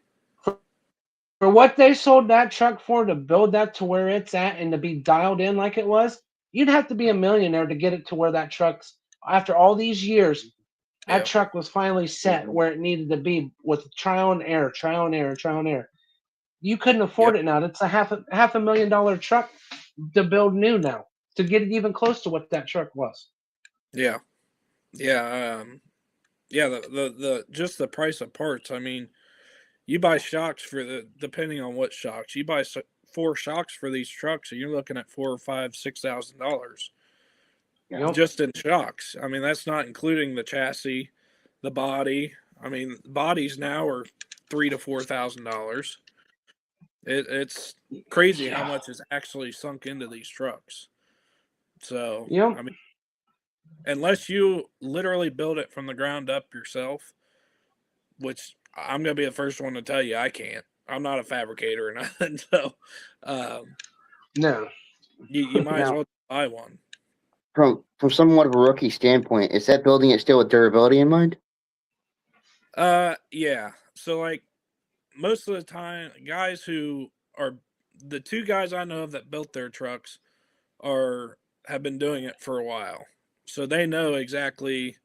Speaker 1: for what they sold that truck for to build that to where it's at and to be dialed in like it was. You'd have to be a millionaire to get it to where that truck's after all these years. That
Speaker 2: Yeah.
Speaker 1: truck was finally set where it needed to be with trial and error, trial and error, trial and error. You couldn't afford
Speaker 2: Yep.
Speaker 1: it now. It's a half a million dollar truck to build new now to get it even close to what that truck was.
Speaker 2: Yeah. Yeah. Yeah. The just the price of parts. I mean, you buy shocks depending on what shocks you buy. 4 shocks for these trucks, and you're looking at $4 or $5, $6,000
Speaker 1: Yep.
Speaker 2: just in shocks. I mean, that's not including the chassis, the body. I mean, bodies now are $3,000 to $4,000. It's crazy how
Speaker 1: Yeah.
Speaker 2: much is actually sunk into these trucks. So,
Speaker 1: Yep.
Speaker 2: I mean, unless you literally build it from the ground up yourself, which I'm going to be the first one to tell you I can't. I'm not a fabricator or nothing. So, um,
Speaker 1: No.
Speaker 2: you might as
Speaker 4: Now,
Speaker 2: well buy one.
Speaker 4: from somewhat of a rookie standpoint, is that building it still with durability in mind?
Speaker 2: Yeah. So, like, most of the time, guys who are the 2 guys I know of that built their trucks have been doing it for a while. So they know exactly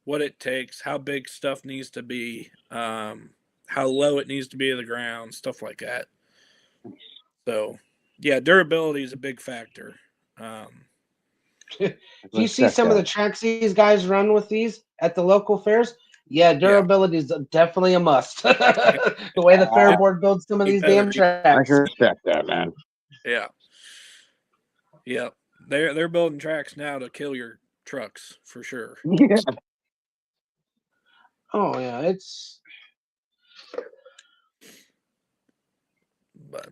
Speaker 2: what it takes, how big stuff needs to be, how low it needs to be to the ground, stuff like that. So, yeah, durability is a big factor. Um,
Speaker 1: If
Speaker 4: I
Speaker 1: you see
Speaker 4: respect
Speaker 1: some of the
Speaker 4: that.
Speaker 1: tracks these guys run with these at the local fairs, yeah,
Speaker 2: yeah,
Speaker 1: durability is definitely a must. The way the fair
Speaker 4: Uh,
Speaker 1: board builds some of
Speaker 2: you
Speaker 1: these
Speaker 2: better,
Speaker 1: damn
Speaker 4: I
Speaker 1: tracks.
Speaker 4: can respect that, man.
Speaker 2: yeah, yeah. They're building tracks now to kill your trucks for sure.
Speaker 4: Yeah.
Speaker 1: Oh yeah, it's
Speaker 2: But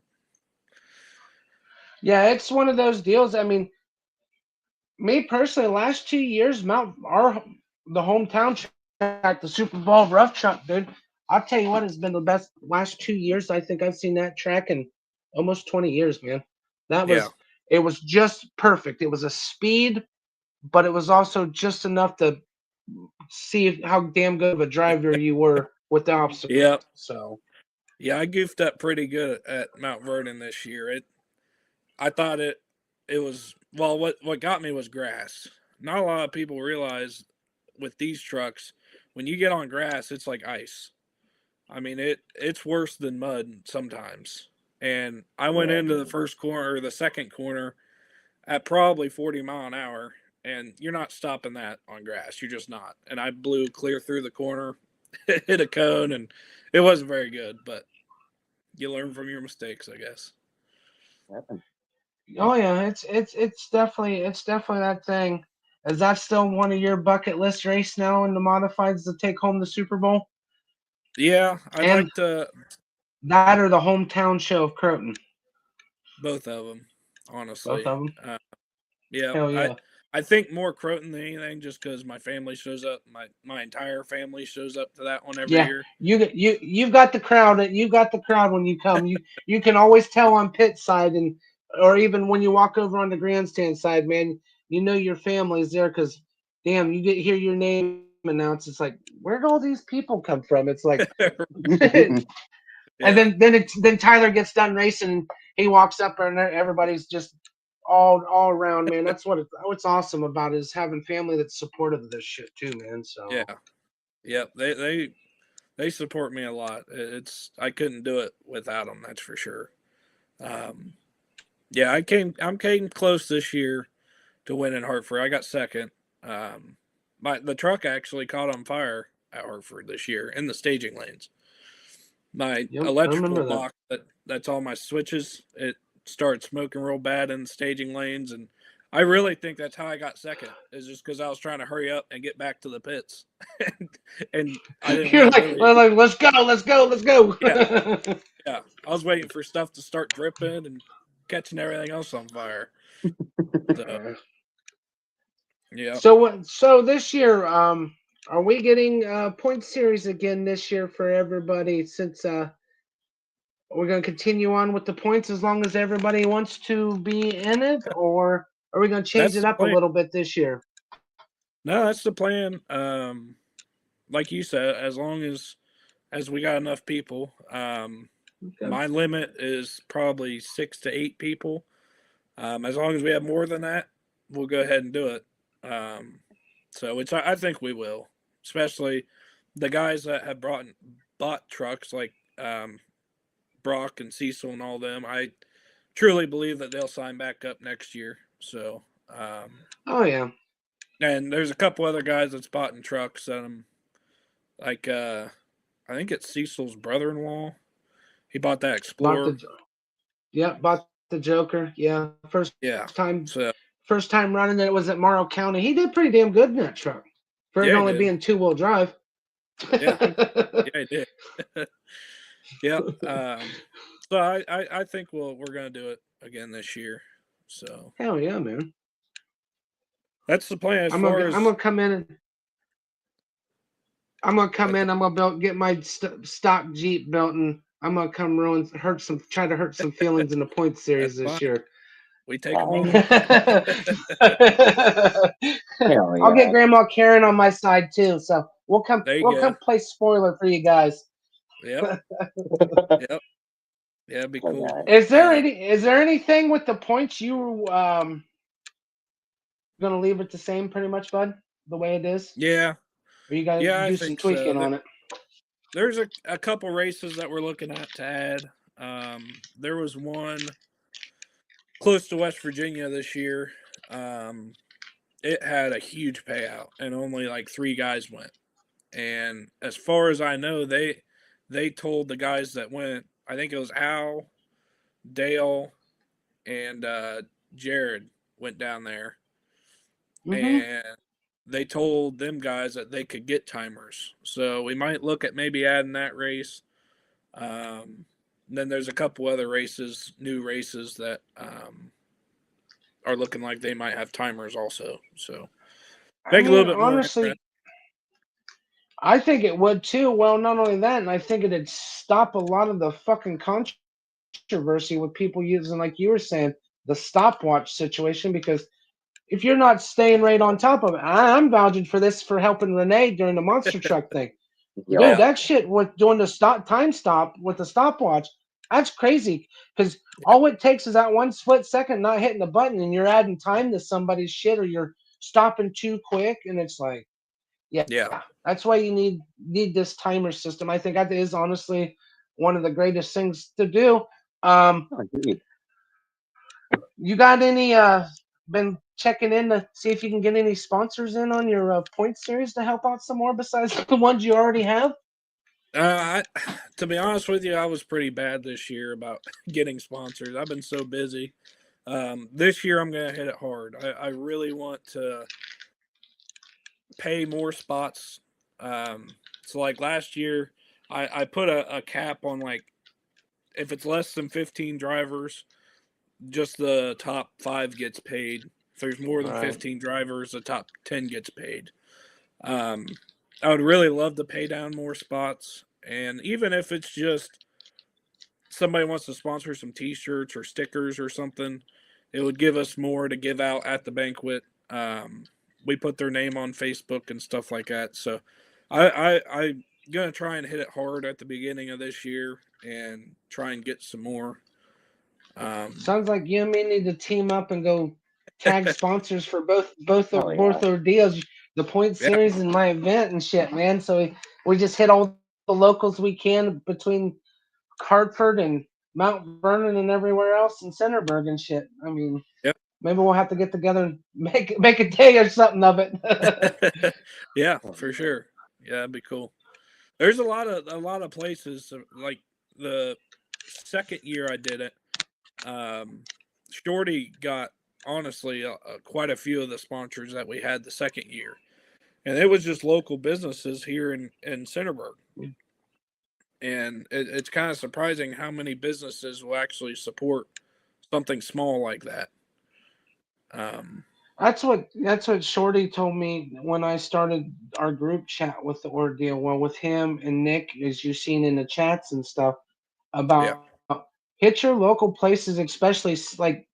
Speaker 1: it's one of those deals. I mean, me personally, last 2 years, the hometown track, the Super Bowl rough truck, dude. I'll tell you what has been the best last 2 years. I think I've seen that track in almost 20 years, man. That
Speaker 2: yeah,
Speaker 1: was it was just perfect. It was a speed, but it was also just enough to see how damn good of a driver you were with the obstacle.
Speaker 2: yeah,
Speaker 1: So
Speaker 2: yeah. I goofed up pretty good at Mount Vernon this year. I thought it was what got me was grass. Not a lot of people realize with these trucks, when you get on grass, it's like ice. I mean it's worse than mud sometimes. And I went
Speaker 1: yeah,
Speaker 2: into the first corner or the second corner at probably 40 mile an hour, and you're not stopping that on grass. You're just not. And I blew clear through the corner, hit a cone, and it wasn't very good, but you learn from your mistakes, I guess.
Speaker 1: oh yeah, it's definitely that thing. Is that still one of your bucket list race now in the modifieds to take home the Super Bowl?
Speaker 2: Yeah, I'd
Speaker 1: And
Speaker 2: like to
Speaker 1: that or the hometown show of Croton?
Speaker 2: both of them,
Speaker 1: Both
Speaker 2: honestly.
Speaker 1: of them.
Speaker 2: Yeah,
Speaker 1: Hell
Speaker 2: I
Speaker 1: yeah.
Speaker 2: I think more Croton than anything, just because my family shows up. My entire family shows up to that one every
Speaker 1: Yeah,
Speaker 2: year.
Speaker 1: you've got the crowd. You've got the crowd when you come. You can always tell on pit side or even when you walk over on the grandstand side, man. You know your family's there because damn, you hear your name announced. It's like where'd all these people come from? It's like, and
Speaker 2: Yeah,
Speaker 1: then Tyler gets done racing. And he walks up and everybody's just all around, man. That's what's awesome about it, is having family that's supportive of this shit too, man. So
Speaker 2: Yeah. Yep. They support me a lot. I couldn't do it without them. That's for sure. Um, yeah, I'm came close this year to winning Hartford. I got second. The truck actually caught on fire at Hartford this year in the staging lanes. My
Speaker 1: yep, I
Speaker 2: electrical
Speaker 1: remember that.
Speaker 2: box that's all my switches. It started smoking real bad in the staging lanes, and I really think that's how I got second. Is just because I was trying to hurry up and get back to the pits, and I didn't
Speaker 1: You're
Speaker 2: want to
Speaker 1: like,
Speaker 2: really.
Speaker 1: well, like, let's go, let's go, let's go.
Speaker 2: Yeah, yeah. I was waiting for stuff to start dripping and catching everything else on fire. So yeah.
Speaker 1: So what? So this year, are we getting point series again this year for everybody? Since we're gonna continue on with the points as long as everybody wants to be in it, or are we gonna change
Speaker 2: That's
Speaker 1: it
Speaker 2: the
Speaker 1: up a
Speaker 2: plan.
Speaker 1: little bit this year?
Speaker 2: No, that's the plan. Like you said, as we got enough people,
Speaker 1: Okay.
Speaker 2: my limit is probably 6 to 8 people. As long as we have more than that, we'll go ahead and do it. So I think we will, especially the guys that have bought trucks like Brock and Cecil and all them. I truly believe that they'll sign back up next year. So,
Speaker 1: Oh yeah.
Speaker 2: and there's a couple other guys that's bought in trucks. Like I think it's Cecil's brother-in-law. He bought that
Speaker 1: Bought
Speaker 2: Explorer.
Speaker 1: the bought the Joker. Yeah,
Speaker 2: Yeah.
Speaker 1: time
Speaker 2: So
Speaker 1: first time running it was at Morrow County. He did pretty damn good in that truck for it
Speaker 2: yeah, he
Speaker 1: only
Speaker 2: did.
Speaker 1: being 2-wheel drive.
Speaker 2: Yeah, yeah, he did. Yep. So I think we're gonna do it again this year. So
Speaker 1: Hell yeah, man.
Speaker 2: that's the plan. As
Speaker 1: I'm
Speaker 2: far
Speaker 1: gonna I'm
Speaker 2: as
Speaker 1: gonna come in and I'm gonna get my stock Jeep built, and I'm gonna come try to hurt some feelings in the point
Speaker 2: that's
Speaker 1: series
Speaker 2: fine.
Speaker 1: this year.
Speaker 2: We take them
Speaker 4: Fine.
Speaker 2: all.
Speaker 4: Hell
Speaker 1: I'll get
Speaker 4: yeah.
Speaker 1: Grandma Karen on my side too, so
Speaker 2: There you
Speaker 1: we'll
Speaker 2: go.
Speaker 1: come play spoiler for you guys.
Speaker 2: Yep. Yep. Yeah, it'd be
Speaker 4: Oh,
Speaker 2: cool.
Speaker 4: God.
Speaker 1: Is there anything with the points you gonna leave it the same pretty much, bud? The way it is?
Speaker 2: Yeah.
Speaker 1: Or you gotta
Speaker 2: Yeah, I
Speaker 1: do some
Speaker 2: think so.
Speaker 1: tweaking on it?
Speaker 2: There's a couple races that we're looking at to add. There was one close to West Virginia this year. It had a huge payout, and only like 3 guys went. And as far as I know, they told the guys that went. I think it was Al, Dale, and Jared went down there,
Speaker 1: Mm-hmm.
Speaker 2: and they told them guys that they could get timers. So we might look at maybe adding that race. Then there's a couple other races, new races that are looking like they might have timers also. So
Speaker 1: I
Speaker 2: make it a little
Speaker 1: mean,
Speaker 2: bit more interesting.
Speaker 1: honestly, I think it would too. Well, not only that, and I think it'd stop a lot of the fucking controversy with people using, like you were saying, the stopwatch situation. Because if you're not staying right on top of it, I'm vouching for this for helping Renee during the monster truck thing. Dude,
Speaker 4: Yo.
Speaker 2: Yeah,
Speaker 1: that shit with doing the time stop with the stopwatch, that's crazy. Because all it takes is that one split second not hitting the button, and you're adding time to somebody's shit, or you're stopping too quick, and it's like, yeah,
Speaker 2: yeah,
Speaker 1: that's why you need this timer system. I think that is honestly one of the greatest things to do.
Speaker 4: Oh, dude.
Speaker 1: You got any been checking in to see if you can get any sponsors in on your point series to help out some more besides the ones you already have?
Speaker 2: To be honest with you, I was pretty bad this year about getting sponsors. I've been so busy. This year, I'm going to hit it hard. I really want to pay more spots. So, like last year, I put a cap on like if it's less than 15 drivers, just the top 5 gets paid. If there's more than
Speaker 1: Right.
Speaker 2: 15 drivers, the top 10 gets paid. Um, I would really love to pay down more spots. And even if it's just somebody wants to sponsor some T-shirts or stickers or something, it would give us more to give out at the banquet. We put their name on Facebook and stuff like that. So I'm gonna try and hit it hard at the beginning of this year and try and get some more.
Speaker 1: Sounds like you and me need to team up and go tag sponsors for
Speaker 4: Oh, yeah.
Speaker 1: both ordeals, the point
Speaker 2: Yeah.
Speaker 1: series and my event and shit, man. So we just hit all the locals we can between Hartford and Mount Vernon and everywhere else in Centerburg and shit. I mean,
Speaker 2: Yep.
Speaker 1: maybe we'll have to get together and make a day or something of it.
Speaker 2: Yeah, for sure. Yeah, that'd be cool. There's a lot of places like the second year I did it. Shorty got honestly quite a few of the sponsors that we had the second year, and it was just local businesses here in Centerburg. And it's kind of surprising how many businesses will actually support something small like that.
Speaker 1: That's what Shorty told me when I started our group chat with the ordeal. Well, with him and Nick, as you've seen in the chats and stuff,
Speaker 2: Yeah,
Speaker 1: about hit your local places, especially like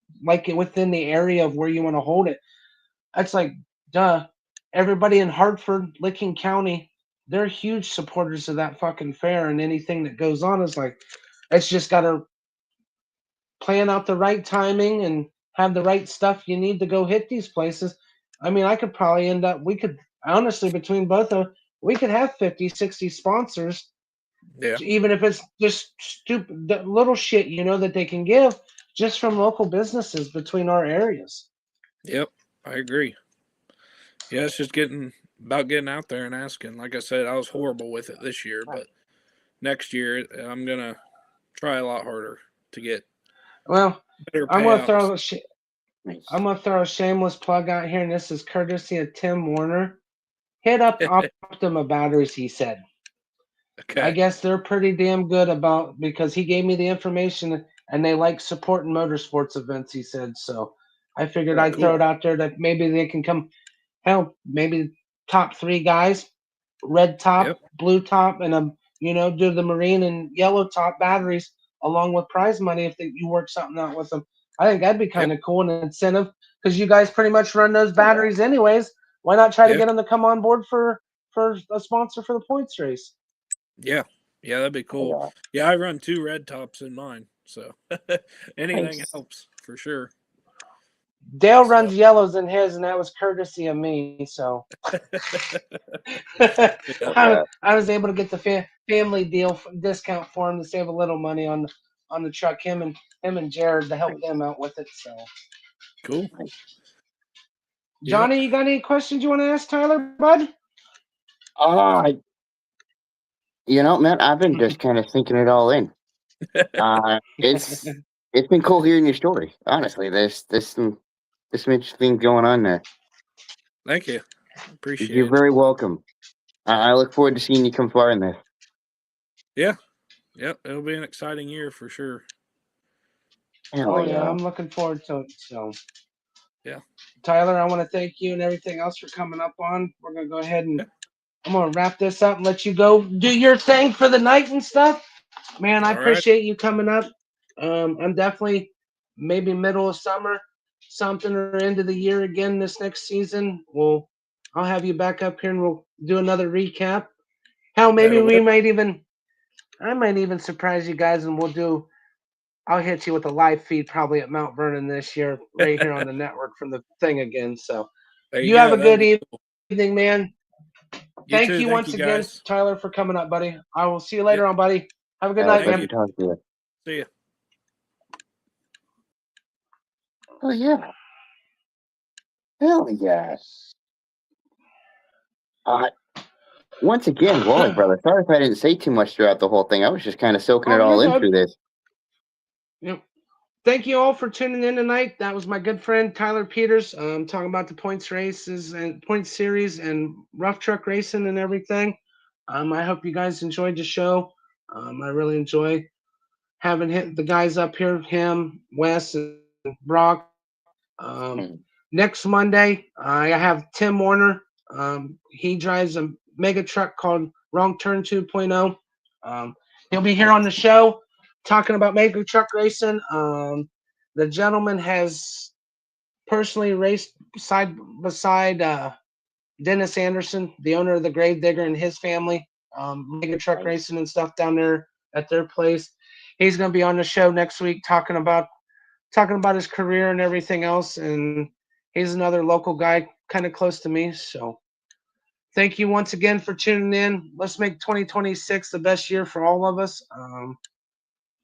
Speaker 1: within the area of where you want to hold it. That's like, duh. Everybody in Hartford, Licking County, they're huge supporters of that fucking fair, and anything that goes on is like, it's just got to plan out the right timing and have the right stuff you need to go hit these places. I mean, I could probably end up, we could, honestly, between both of, we could have 50, 60 sponsors,
Speaker 2: yeah,
Speaker 1: even if it's just stupid, little shit, that they can give just from local businesses between our areas.
Speaker 2: yep. I agree. Yeah, it's just getting out there and asking. Like I said, I was horrible with it this year, but next year I'm gonna try a lot harder to get
Speaker 1: Well,
Speaker 2: better
Speaker 1: I'm gonna
Speaker 2: payouts.
Speaker 1: throw I'm gonna throw a shameless plug out here, and this is courtesy of Tim Warner. Hit up Optima Batteries, he said. I
Speaker 2: Okay.
Speaker 1: guess they're pretty damn good about, because he gave me the information and they like supporting motorsports events, he said. So I figured
Speaker 4: Very
Speaker 1: I'd throw
Speaker 2: Cool.
Speaker 1: it out there that maybe they can come. Hell, maybe top three guys, red top,
Speaker 2: Yep.
Speaker 1: blue top, and do the marine and yellow top batteries along with prize money if you work something out with them. I think that'd be
Speaker 2: Yep.
Speaker 1: kind of cool, an incentive, because you guys pretty much run those
Speaker 4: cool.
Speaker 1: batteries anyways. Why not try to
Speaker 2: Yeah.
Speaker 1: get them to come on board for a sponsor for the points race?
Speaker 2: Yeah. Yeah, that'd be cool.
Speaker 4: Yeah.
Speaker 2: Yeah, I run 2 red tops in mine, so anything
Speaker 4: Nice.
Speaker 2: helps for sure.
Speaker 1: Dale
Speaker 2: So
Speaker 1: runs yellows in his, and that was courtesy of me. So
Speaker 2: yeah,
Speaker 4: Oh,
Speaker 1: I,
Speaker 4: yeah.
Speaker 1: I was able to get the family deal discount for him to save a little money on the truck. Him and Jared to help them out with it. So
Speaker 2: cool. Yep.
Speaker 1: Johnny, you got any questions you want to ask Tyler, bud?
Speaker 4: Uh, man, I've been just kind of thinking it all in. It's been cool hearing your story. Honestly, there's some interesting going on there.
Speaker 2: Thank you. Appreciate
Speaker 4: You're
Speaker 2: it.
Speaker 4: very welcome. I look forward to seeing you come far in this.
Speaker 2: Yeah. Yep. It'll be an exciting year for sure.
Speaker 4: Hell
Speaker 1: Oh yeah,
Speaker 4: yeah.
Speaker 1: I'm looking forward to it. So
Speaker 2: Yeah.
Speaker 1: Tyler, I want to thank you and everything else for coming up on. We're gonna go ahead and
Speaker 2: Yeah.
Speaker 1: I'm gonna wrap this up and let you go do your thing for the night and stuff. Man, I
Speaker 2: All right.
Speaker 1: appreciate you coming up. I'm definitely maybe middle of summer, something, or end of the year again this next season. I'll have you back up here and we'll do another recap. Hell, maybe
Speaker 2: That'll work.
Speaker 1: I might even surprise you guys and I'll hit you with a live feed probably at Mount Vernon this year, right here on the network from the thing again. So
Speaker 2: There you
Speaker 1: you have
Speaker 2: go.
Speaker 1: a
Speaker 2: That'd
Speaker 1: good
Speaker 2: be cool.
Speaker 1: evening, man.
Speaker 2: You
Speaker 1: Thank
Speaker 2: too.
Speaker 1: you
Speaker 2: Thank
Speaker 1: once
Speaker 2: you
Speaker 1: again,
Speaker 2: guys.
Speaker 1: Tyler, for coming up, buddy. I will see you
Speaker 2: Yep.
Speaker 1: later on, buddy. Have a good
Speaker 4: It was
Speaker 1: night,
Speaker 2: Thank
Speaker 4: pleasure
Speaker 1: man.
Speaker 2: you.
Speaker 4: talking to you.
Speaker 2: See ya.
Speaker 4: Oh yeah. Hell yes. Uh, Once again, Wally brother. Sorry if I didn't say too much throughout the whole thing. I was just kind of soaking it
Speaker 1: Oh,
Speaker 4: all
Speaker 1: you're
Speaker 4: in
Speaker 1: good.
Speaker 4: through this.
Speaker 1: Yep. Thank you all for tuning in tonight. That was my good friend Tyler Peters, talking about the points races and points series and rough truck racing and everything. I hope you guys enjoyed the show. I really enjoy having the guys up here, him, Wes, and Brock. Um,
Speaker 4: Hmm.
Speaker 1: Next Monday, I have Tim Warner. He drives a mega truck called Wrong Turn 2.0. He'll be here on the show talking about mega truck racing. The gentleman has personally raced side beside Dennis Anderson, the owner of the Grave Digger, and his family, mega truck
Speaker 4: Nice.
Speaker 1: racing and stuff down there at their place. He's going to be on the show next week talking about talking about his career and everything else. And he's another local guy, kind of close to me. So thank you once again for tuning in. Let's make 2026 the best year for all of us.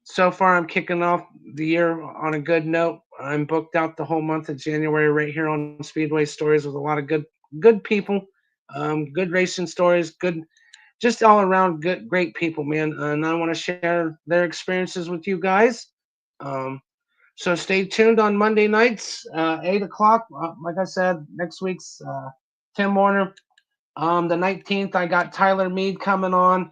Speaker 1: So far, I'm kicking off the year on a good note. I'm booked out the whole month of January right here on Speedway Stories with a lot of good people, good racing stories, good, just all around good, great people, man. And I want to share their experiences with you guys. Um, so stay tuned on Monday nights, 8 o'clock. Like I said, next week's Tim Warner. The 19th, I got Tyler Mead coming on.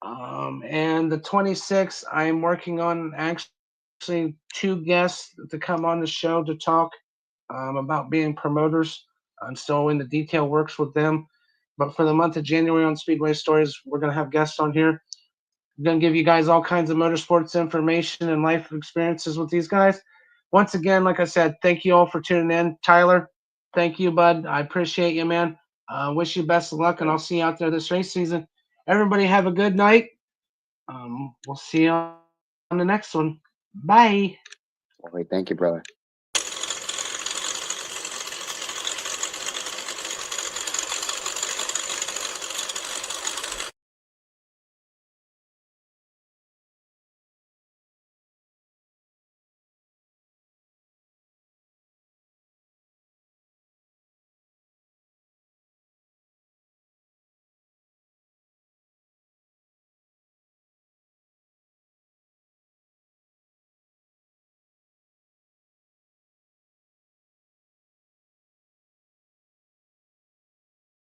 Speaker 1: And the 26th, I'm working on actually two guests to come on the show to talk about being promoters. I'm still in the detail works with them. But for the month of January on Speedway Stories, we're going to have guests on here. I'm going to give you guys all kinds of motorsports information and life experiences with these guys. Once again, like I said, thank you all for tuning in. Tyler, thank you, bud. I appreciate you, man. Wish you best of luck, and I'll see you out there this race season. Everybody have a good night. We'll see you on the next one. Bye.
Speaker 4: All right, thank you, brother.